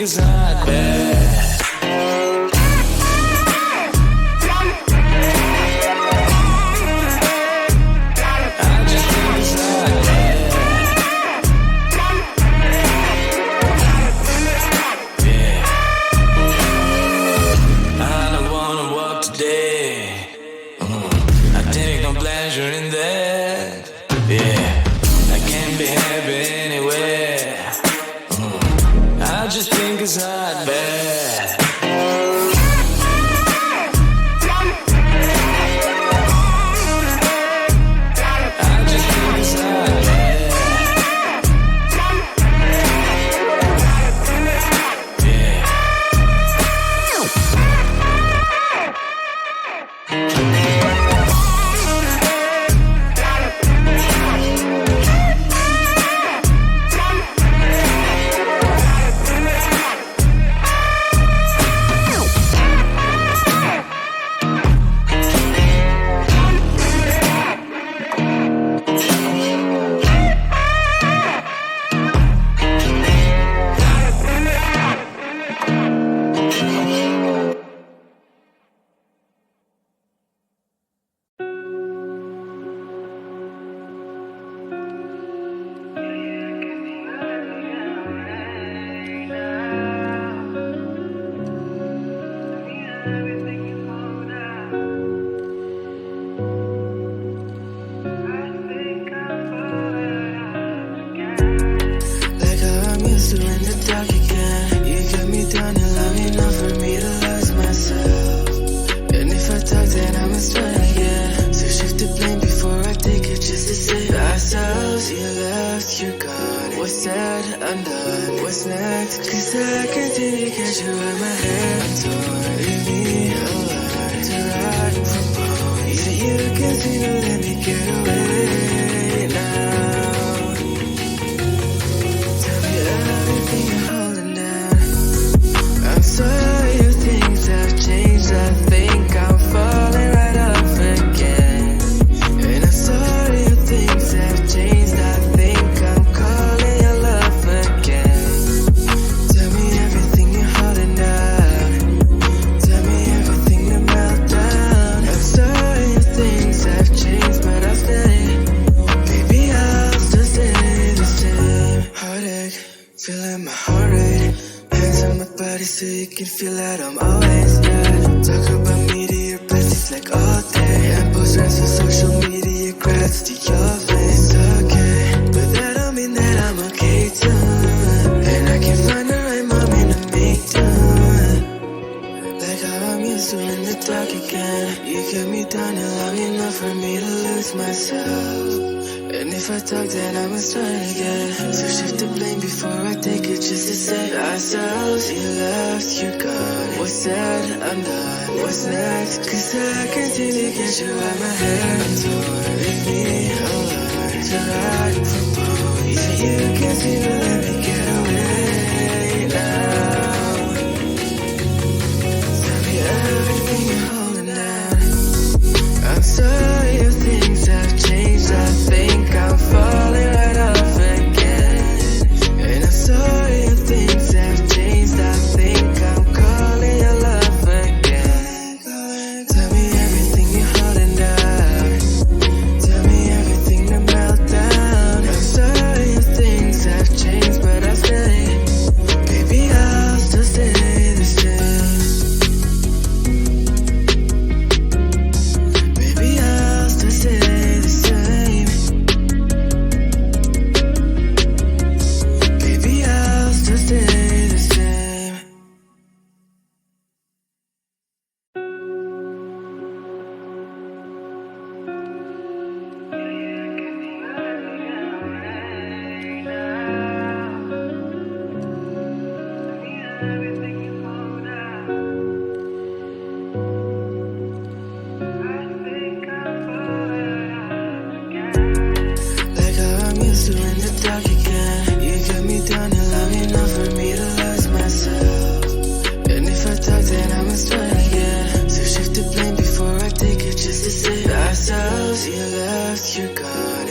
think it's not bad. It's not bad. I just think it's not bad.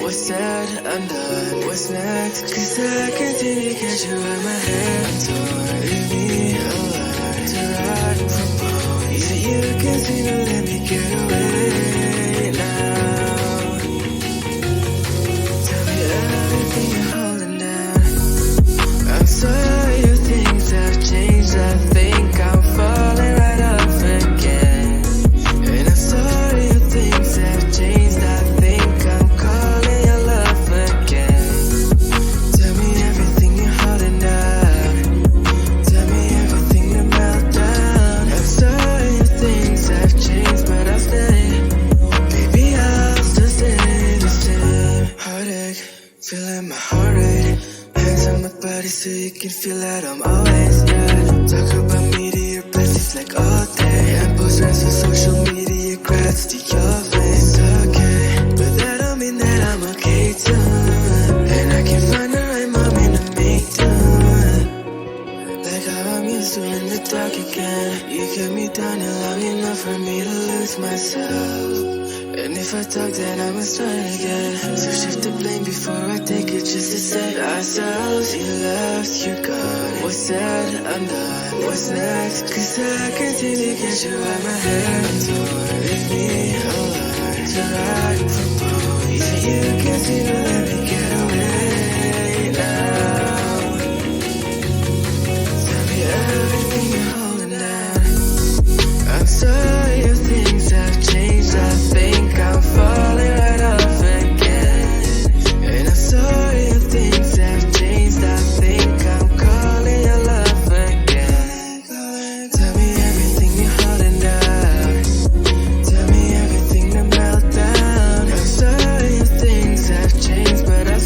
What's said, undone. what's next? Cause I can see you catch you in my head. So leave me alone to ride from home. Yeah, you can see to let me get away now. Tell me everything you're holding down. I'm sorry if things have changed. I think I'm falling right off again. And I'm sorry if things have changed. I think I'm calling your love again. Tell me everything you're holding down. Tell me everything to melt down. I'm sorry if things have changed, but I'll stay. Baby, I'll still stay the same. Heartache, feeling my heart rate. Hands on my body so you can feel that I'm always there. Talk about me to your besties like all day. And post rest on social media, grats to your face. It's okay, but that don't mean that I'm okay too. And I can find the right moment to make do. Like how I'm used to in the dark again. You kept me down long enough for me to lose myself. And if I talk, then I must try again. So shift the blame before I take it, just to save ourselves. You left, you're gone. What's said, I'm done. What's next? Cause I can see to get you out my head. So leave me alone to ride from home. Yeah, you can see to let me get away now. Tell me everything you're holding down. I'm sorry if things have changed. I think I'm falling right off again. And I'm sorry if things have changed. I think I'm calling your love again. Tell me everything you're holding down. Tell me everything to melt down. I'm sorry if things have changed, but I'll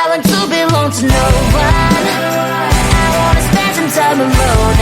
I want to belong to no one. I wanna spend some time alone